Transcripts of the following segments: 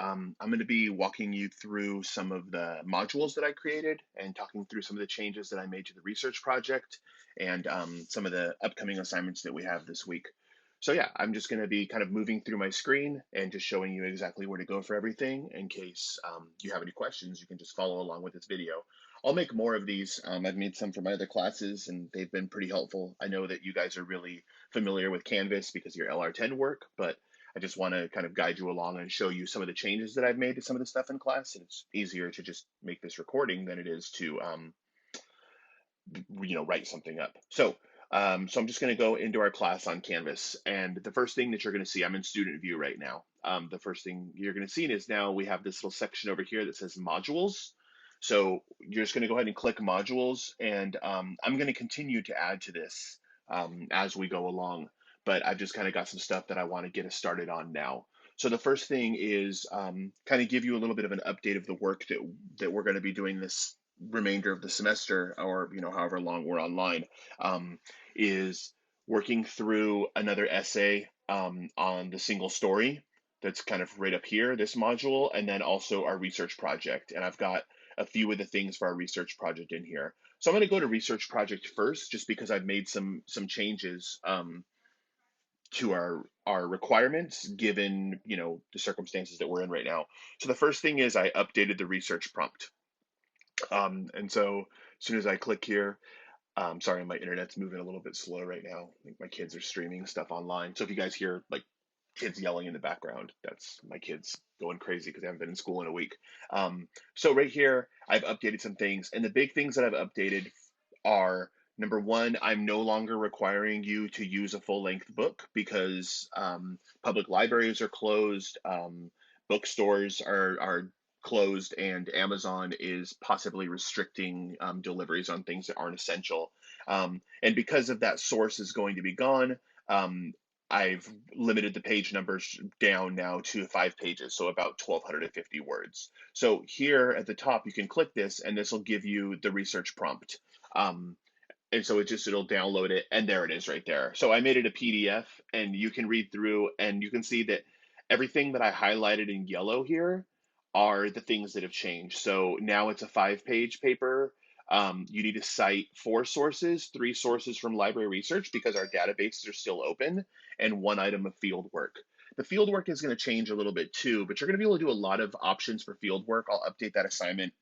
I'm going to be walking you through some of the modules that I created and talking through some of the changes that I made to the research project and some of the upcoming assignments that we have this week. So yeah, I'm just going to be kind of moving through my screen and just showing you exactly where to go for everything. In case you have any questions, you can just follow along with this video. I'll make more of these. I've made some for my other classes and they've been pretty helpful. I know that you guys are really familiar with Canvas because of your LR10 work, but I just want to kind of guide you along and show you some of the changes that I've made to some of the stuff in class. And it's easier to just make this recording than it is to, write something up. So I'm just going to go into our class on Canvas. And the first thing that you're going to see, I'm in student view right now. The first thing you're going to see is now we have this little section over here that says modules. So you're just going to go ahead and click modules. And I'm going to continue to add to this as we go along. But I've just kind of got some stuff that I want to get us started on now. So the first thing is kind of give you a little bit of an update of the work that we're going to be doing this remainder of the semester, or however long we're online, is working through another essay on the single story that's kind of right up here, this module, and then also our research project. And I've got a few of the things for our research project in here. So I'm going to go to research project first, just because I've made some changes to our requirements given the circumstances that we're in right now. So the first thing is I updated the research prompt. And so as soon as I click here, sorry, my internet's moving a little bit slow right now. I think my kids are streaming stuff online. So if you guys hear like kids yelling in the background, that's my kids going crazy because they haven't been in school in a week. So right here, I've updated some things. And the big things that I've updated are, number one, I'm no longer requiring you to use a full length book because public libraries are closed, bookstores are closed, and Amazon is possibly restricting deliveries on things that aren't essential. And because of that source is going to be gone, I've limited the page numbers down now to 5 pages, so about 1,250 words. So here at the top, you can click this, and this will give you the research prompt. Um, and so it'll download it, and there it is right there. So I made it a PDF, and you can read through, and you can see that everything that I highlighted in yellow here are the things that have changed. So now it's a 5-page paper. You need to cite 4 sources, 3 sources from library research because our databases are still open, and 1 item of field work. The field work is going to change a little bit too, but you're going to be able to do a lot of options for field work. I'll update that assignment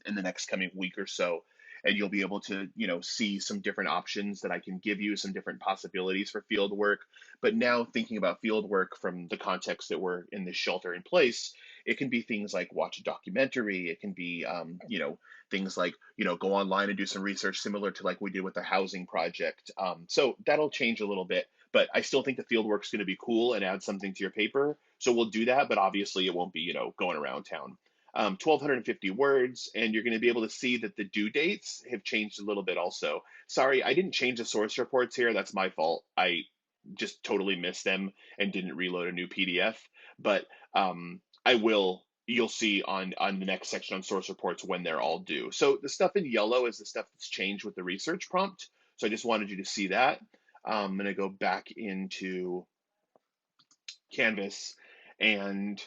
in the next coming week or so, and you'll be able to see some different options that I can give you, some different possibilities for field work. But now thinking about field work from the context that we're in this shelter in place, it can be things like watch a documentary. It can be things like go online and do some research similar to like we did with the housing project. So that'll change a little bit, but I still think the field work's going to be cool and add something to your paper, so we'll do that. But obviously it won't be going around town. 1,250 words, and you're going to be able to see that the due dates have changed a little bit also. Sorry, I didn't change the source reports here. That's my fault. I just totally missed them and didn't reload a new PDF. But I will. You'll see on the next section on source reports when they're all due. So the stuff in yellow is the stuff that's changed with the research prompt. So I just wanted you to see that. I'm going to go back into Canvas and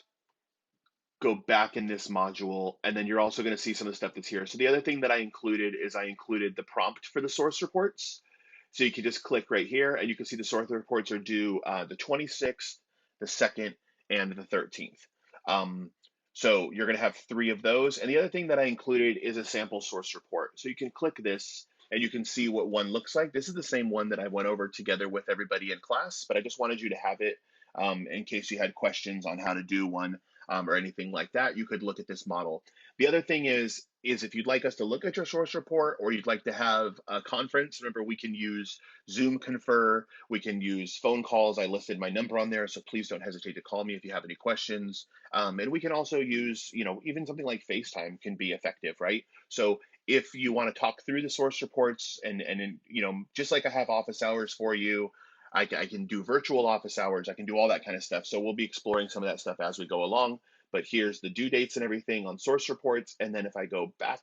go back in this module, and then you're also going to see some of the stuff that's here. So the other thing that I included is I included the prompt for the source reports. So you can just click right here, and you can see the source reports are due the 26th, the 2nd, and the 13th. So you're going to have 3 of those. And the other thing that I included is a sample source report. So you can click this, and you can see what one looks like. This is the same one that I went over together with everybody in class, but I just wanted you to have it in case you had questions on how to do one or anything like that. You could look at this model. The other thing is if you'd like us to look at your source report, or you'd like to have a conference, remember we can use Zoom Confer, we can use phone calls. I listed my number on there, so please don't hesitate to call me if you have any questions. And we can also use, even something like FaceTime can be effective, right? So if you want to talk through the source reports and just like I have office hours for you, I can do virtual office hours. I can do all that kind of stuff. So we'll be exploring some of that stuff as we go along. But here's the due dates and everything on source reports. And then if I go back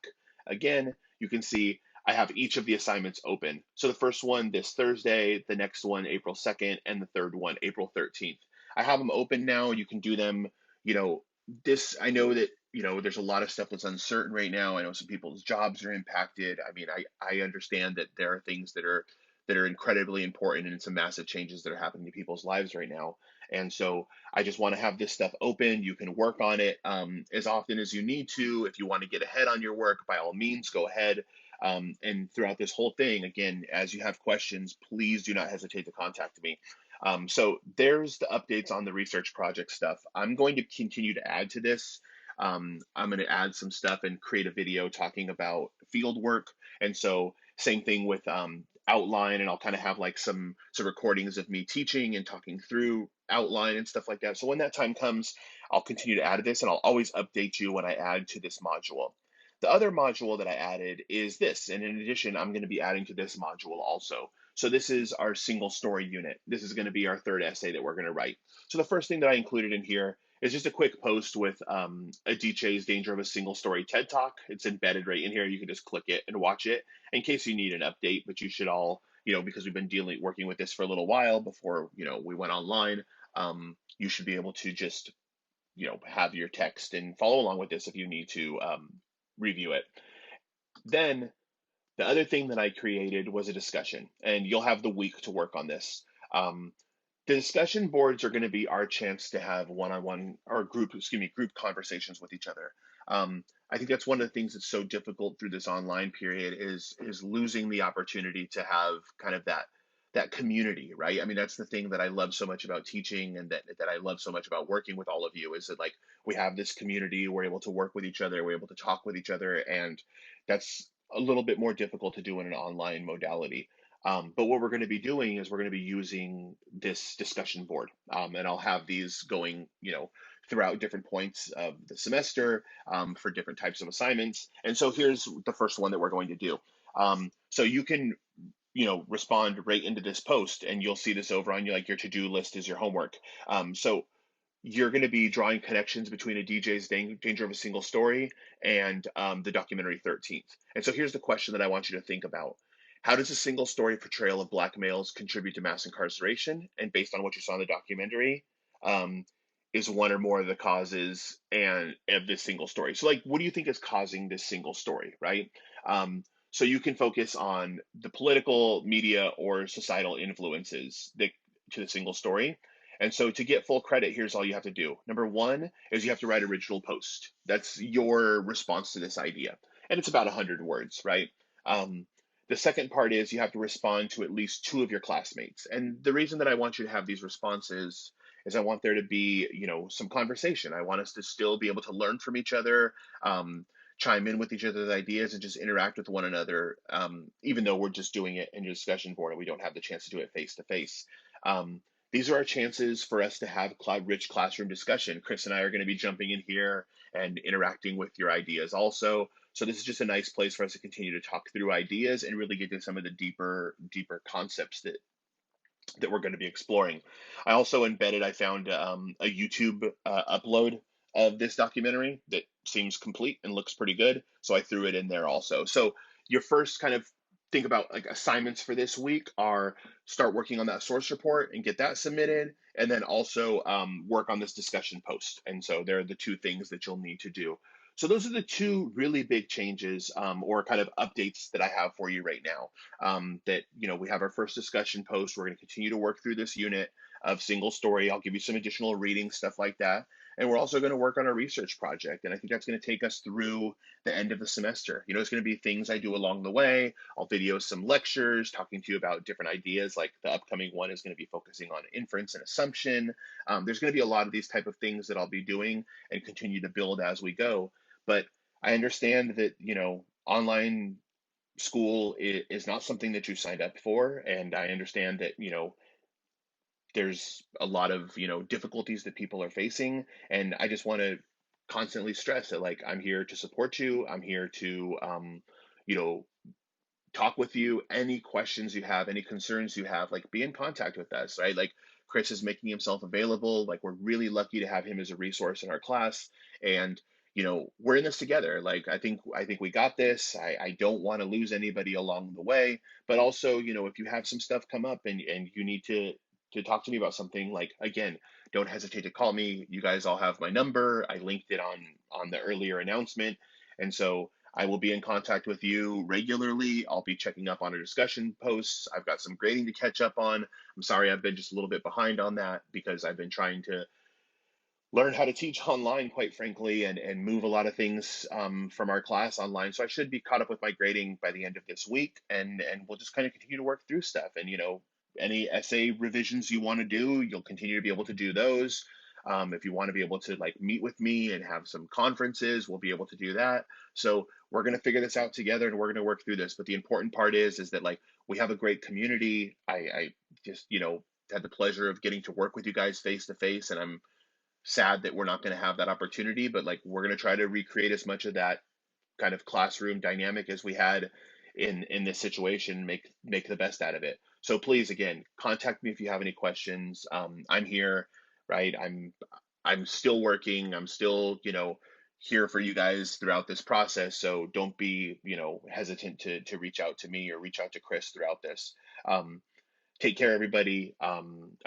again, you can see I have each of the assignments open. So the first one this Thursday, the next one April 2nd, and the third one April 13th. I have them open now. You can do them, this, I know that, there's a lot of stuff that's uncertain right now. I know some people's jobs are impacted. I mean, I understand that there are things that are incredibly important and some massive changes that are happening to people's lives right now. And so I just want to have this stuff open. You can work on it as often as you need to. If you want to get ahead on your work, by all means, go ahead. And throughout this whole thing, again, as you have questions, please do not hesitate to contact me. So there's the updates on the research project stuff. I'm going to continue to add to this. I'm going to add some stuff and create a video talking about field work. And so same thing with outline, and I'll kind of have like some recordings of me teaching and talking through outline and stuff like that. So when that time comes, I'll continue to add to this, and I'll always update you when I add to this module. The other module that I added is this, and in addition, I'm going to be adding to this module also. So this is our single story unit. This is going to be our third essay that we're going to write. So the first thing that I included in here is just a quick post with Adichie's Danger of a Single Story TED Talk. It's embedded right in here. You can just click it and watch it in case you need an update, but you should all, because we've been working with this for a little while before, we went online, you should be able to just, have your text and follow along with this if you need to review it. Then the other thing that I created was a discussion, and you'll have the week to work on this. The discussion boards are going to be our chance to have one-on-one or group conversations with each other. I think that's one of the things that's so difficult through this online period is losing the opportunity to have kind of that community, right? I mean, that's the thing that I love so much about teaching, and that I love so much about working with all of you, is that like we have this community, we're able to work with each other, we're able to talk with each other, and that's a little bit more difficult to do in an online modality. But what we're going to be doing is we're going to be using this discussion board, and I'll have these going, throughout different points of the semester for different types of assignments. And so here's the first one that we're going to do. So you can, respond right into this post, and you'll see this over on your to-do list is your homework. So you're going to be drawing connections between a DJ's Danger of a Single Story and the documentary 13th. And so here's the question that I want you to think about. How does a single story portrayal of Black males contribute to mass incarceration? And based on what you saw in the documentary, um, is one or more of the causes and of this single story. So, like, what do you think is causing this single story, right? So you can focus on the political, media, or societal influences to the single story. And so to get full credit, here's all you have to do. Number one is you have to write original post. That's your response to this idea. And it's about 100 words, right? Um, the second part is you have to respond to at least two of your classmates. And the reason that I want you to have these responses is I want there to be, some conversation. I want us to still be able to learn from each other, chime in with each other's ideas, and just interact with one another, even though we're just doing it in a discussion board and we don't have the chance to do it face to face. These are our chances for us to have rich classroom discussion. Chris and I are going to be jumping in here and interacting with your ideas also. So this is just a nice place for us to continue to talk through ideas and really get to some of the deeper concepts that we're going to be exploring. I also I found a YouTube upload of this documentary that seems complete and looks pretty good. So I threw it in there also. So your first kind of think about like assignments for this week are start working on that source report and get that submitted, and then also work on this discussion post. And so they're the two things that you'll need to do. So those are the two really big changes or kind of updates that I have for you right now. That we have our first discussion post. We're going to continue to work through this unit of single story. I'll give you some additional reading, stuff like that. And we're also going to work on a research project. And I think that's going to take us through the end of the semester. It's going to be things I do along the way. I'll video some lectures talking to you about different ideas. Like the upcoming one is going to be focusing on inference and assumption. There's going to be a lot of these type of things that I'll be doing and continue to build as we go. But I understand that, online school is not something that you signed up for. And I understand that, there's a lot of, difficulties that people are facing. And I just want to constantly stress that, like, I'm here to support you. I'm here to, you know, talk with you. Any questions you have, any concerns you have, like, be in contact with us, right? Like, Chris is making himself available. Like, we're really lucky to have him as a resource in our class. And, we're in this together. Like, I think we got this. I don't want to lose anybody along the way. But also, if you have some stuff come up and you need to to talk to me about something, like, again, don't hesitate to call me. You guys all have my number. I linked it on the earlier announcement. And so I will be in contact with you regularly. I'll be checking up on our discussion posts. I've got some grading to catch up on. I'm sorry I've been just a little bit behind on that because I've been trying to learn how to teach online, quite frankly, and move a lot of things from our class online. So I should be caught up with my grading by the end of this week, and we'll just kind of continue to work through stuff. And any essay revisions you want to do, you'll continue to be able to do those. If you want to be able to like meet with me and have some conferences, we'll be able to do that. So we're gonna figure this out together, and we're gonna work through this. But the important part is that like we have a great community. I just had the pleasure of getting to work with you guys face to face, and I'm sad that we're not going to have that opportunity, but like we're going to try to recreate as much of that kind of classroom dynamic as we had in this situation, make the best out of it. So please, again, contact me if you have any questions. I'm here, right? I'm still working. I'm still here for you guys throughout this process. So don't be hesitant to reach out to me or reach out to Chris throughout this. Um, Take care, everybody. I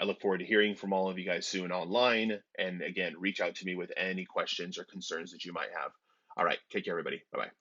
look forward to hearing from all of you guys soon online. And again, reach out to me with any questions or concerns that you might have. All right. Take care, everybody. Bye bye.